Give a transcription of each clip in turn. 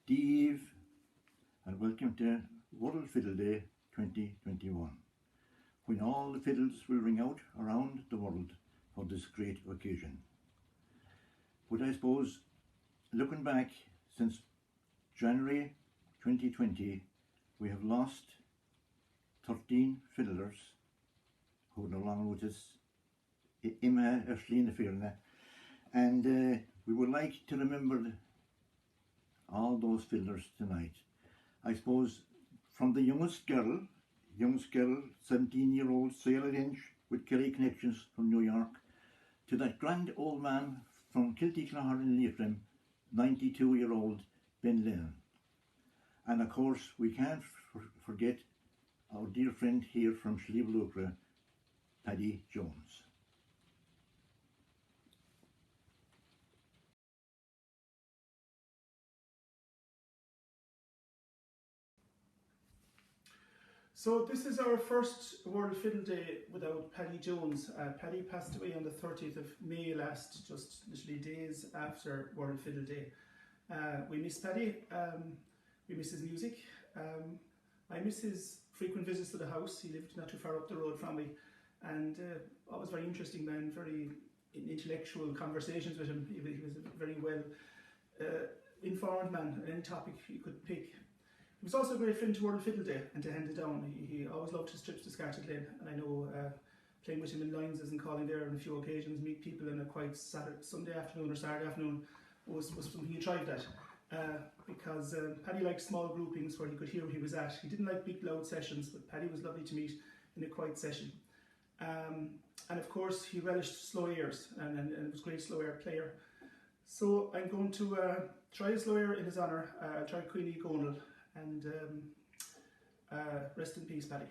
Steve, and welcome to World Fiddle Day 2021, when all the fiddles will ring out around the world for this great occasion. But I suppose, looking back since January 2020, we have lost 13 fiddlers who are no longer with us, and we would like to remember all those fiddlers tonight. I suppose from the youngest girl, 17-year-old sailor inch with Kerry connections from New York, to that grand old man from Kilty-Clogher in Leitrim, 92-year-old Ben Lennon. And of course, we can't forget our dear friend here from Slieve, Paddy Jones. So this is our first World Fiddle Day without Paddy Jones. Paddy passed away on the 30th of May last, just literally days after World Fiddle Day. We miss Paddy, we miss his music. I miss his frequent visits to the house. He lived not too far up the road from me, and always very interesting man, very intellectual conversations with him. He was a very well informed man on any topic you could pick. He was also a great friend to World Fiddle Day and to hand it down. He always loved his trips to Scartaglen, and I know playing with him in lines and calling there on a few occasions, meet people in a quiet Sunday afternoon or Saturday afternoon was something he tried at. Because Paddy liked small groupings where he could hear where he was at. He didn't like big loud sessions, but Paddy was lovely to meet in a quiet session. And of course he relished slow airs and was a great slow air player. So I'm going to try a slow air in his honour. I'll try Queenie Gonal, and rest in peace, Paddy.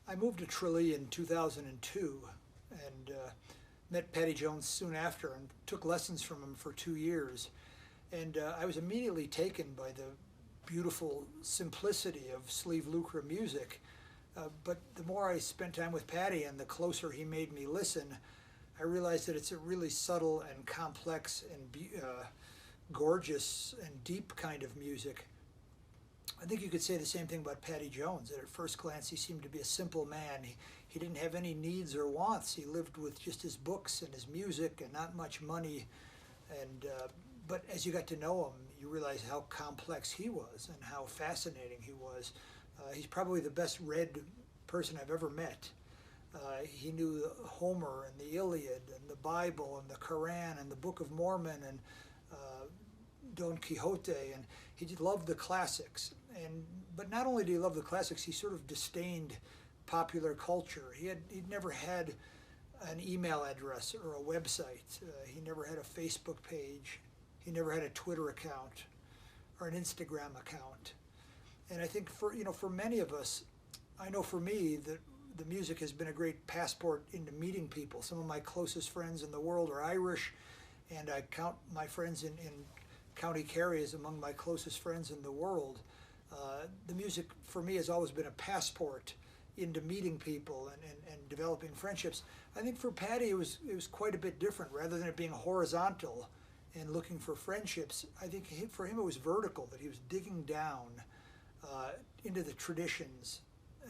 I moved to Tralee in 2002 and met Paddy Jones soon after and took lessons from him for 2 years. And I was immediately taken by the beautiful simplicity of Slieve Lucre music. But the more I spent time with Paddy and the closer he made me listen, I realized that it's a really subtle and complex and gorgeous and deep kind of music. I think you could say the same thing about Paddy Jones, that at first glance he seemed to be a simple man. He didn't have any needs or wants. He lived with just his books and his music and not much money. And but as you got to know him, you realize how complex he was and how fascinating he was. He's probably the best read person I've ever met. He knew Homer and the Iliad and the Bible and the Quran and the Book of Mormon and Don Quixote, and he loved the classics. But not only did he love the classics, he sort of disdained popular culture. He'd never had an email address or a website. He never had a Facebook page. He never had a Twitter account or an Instagram account. And I think for many of us, I know for me that the music has been a great passport into meeting people. Some of my closest friends in the world are Irish, and I count my friends in County Kerry as among my closest friends in the world. The music for me has always been a passport into meeting people and developing friendships. I think for Paddy it was quite a bit different. Rather than it being horizontal and looking for friendships, I think for him it was vertical, that he was digging down into the traditions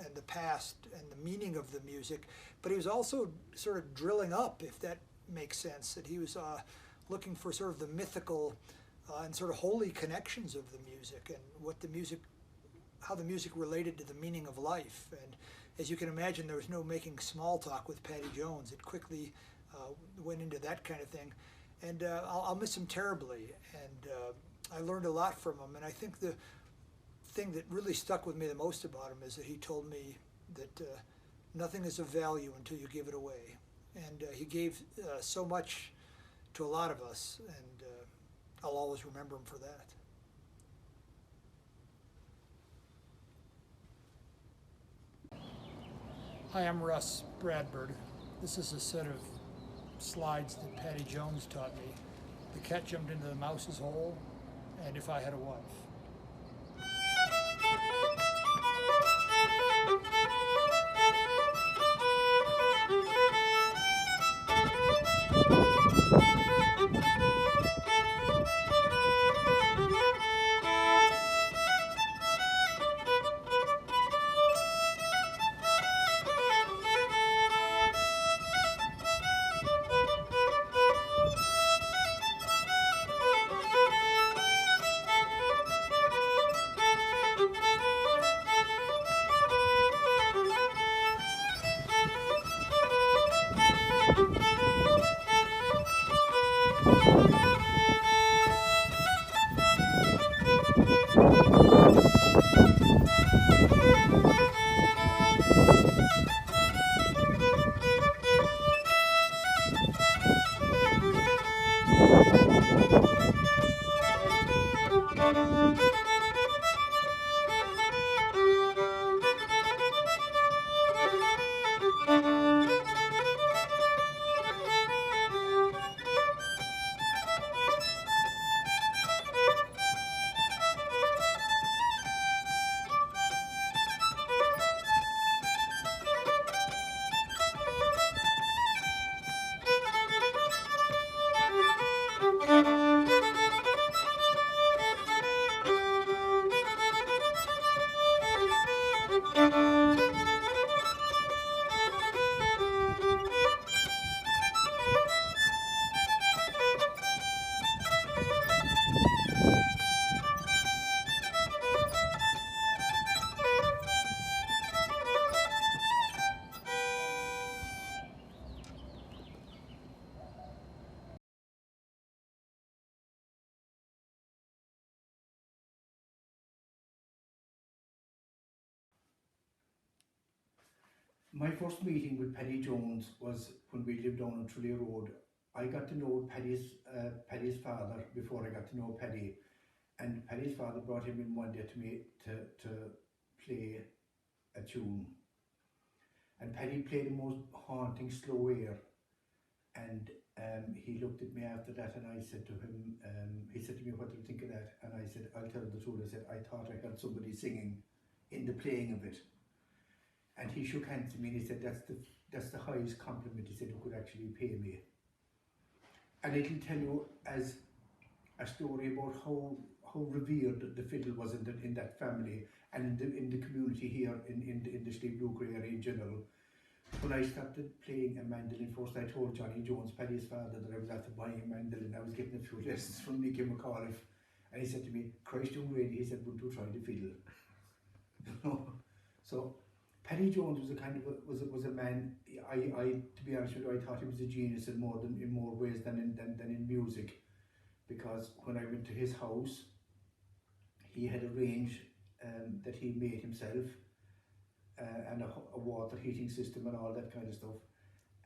and the past and the meaning of the music, but he was also sort of drilling up, if that makes sense, that he was looking for sort of the mythical and sort of holy connections of the music and how the music related to the meaning of life. And as you can imagine, there was no making small talk with Paddy Jones. It quickly went into that kind of thing. And I'll miss him terribly. And I learned a lot from him. And I think the thing that really stuck with me the most about him is that he told me that nothing is of value until you give it away. And he gave so much to a lot of us, and I'll always remember him for that. Hi, I'm Russ Bradburd. This is a set of slides that Paddy Jones taught me. The cat jumped into the mouse's hole, and If I Had a Wife. My first meeting with Paddy Jones was when we lived down on Tralee Road. I got to know Paddy's father before I got to know Paddy, and Paddy's father brought him in one day to me to play a tune, and Paddy played the most haunting slow air, and he looked at me after that, and I said to him, he said to me, "What do you think of that?" And I said, "I'll tell the truth," I said, "I thought I heard somebody singing in the playing of it." And he shook hands with me and he said, that's the highest compliment he said you could actually pay me. And it'll tell you as a story about how revered the fiddle was in that family and in the community here in the Steve Luke area in general. When I started playing a mandolin first, I told Johnny Jones, Paddy's father, that I was after buying a mandolin. I was getting a few lessons from Nickie McAuliffe, and he said to me, "Christ, young lady," he said, "wouldn't you try the fiddle?" So Paddy Jones was a kind of was a man. To be honest with you, I thought he was a genius in more ways than in music, because when I went to his house, he had a range that he made himself. And a water heating system and all that kind of stuff.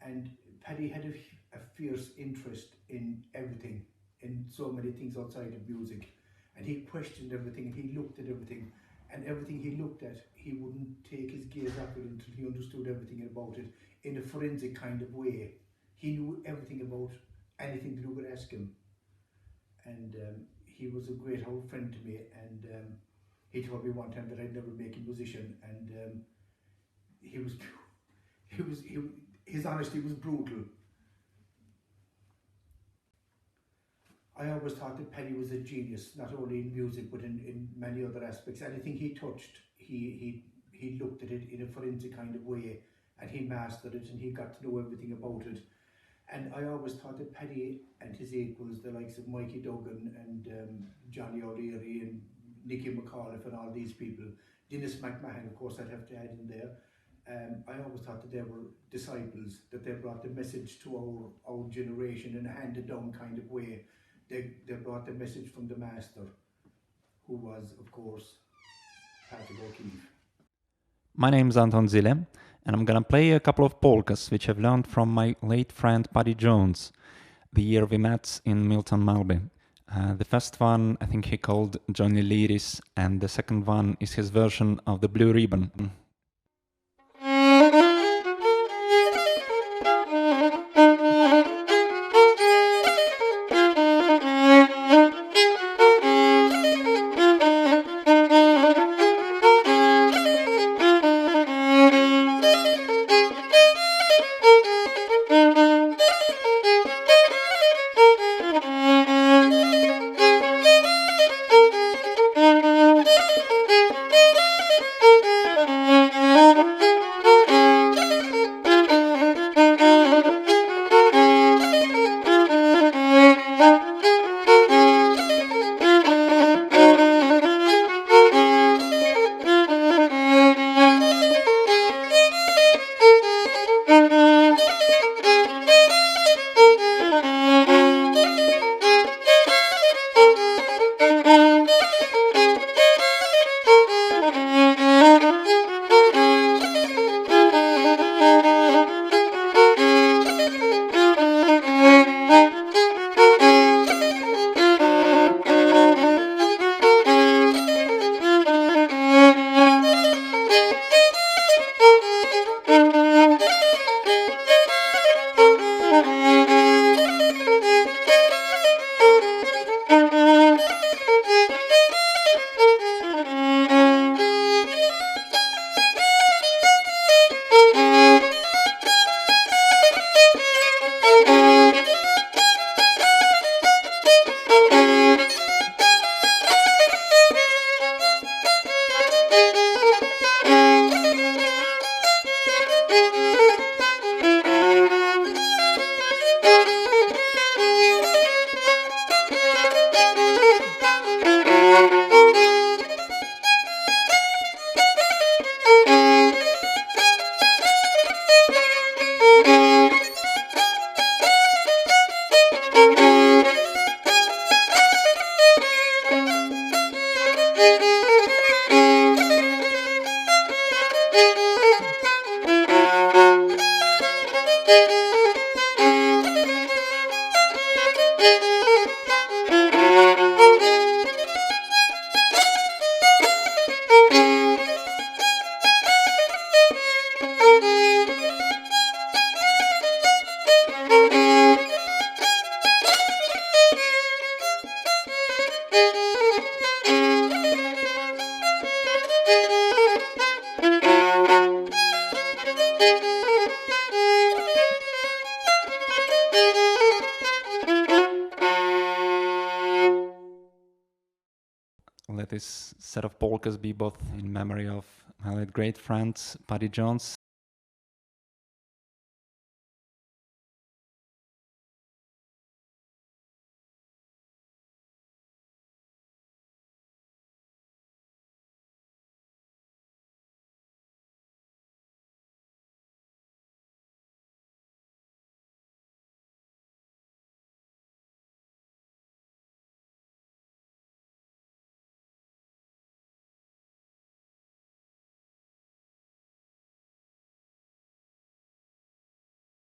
And Paddy had a fierce interest in everything, in so many things outside of music. And he questioned everything and he looked at everything. And everything he looked at, he wouldn't take his gaze off it until he understood everything about it in a forensic kind of way. He knew everything about anything that you could ask him. And he was a great old friend to me. And he told me one time that I'd never make a musician. And his honesty was brutal. I always thought that Paddy was a genius, not only in music but in many other aspects. Anything he touched, he looked at it in a forensic kind of way, and he mastered it, and he got to know everything about it. And I always thought that Paddy and his equals, the likes of Mikey Duggan and Johnny O'Leary and Nickie McAuliffe and all these people, Dennis McMahon, of course, I'd have to add in there. I always thought that they were disciples, that they brought the message to our generation in a handed down kind of way. They brought the message from the master, who was, of course, Paddy O'Keefe. My name's Anton Zille, and I'm gonna play a couple of polkas which I've learned from my late friend Paddy Jones, the year we met in Milton Malby. The first one I think he called Johnny Lyris, and the second one is his version of the Blue Ribbon. let this set of polkas be both in memory of my late great friend Paddy Jones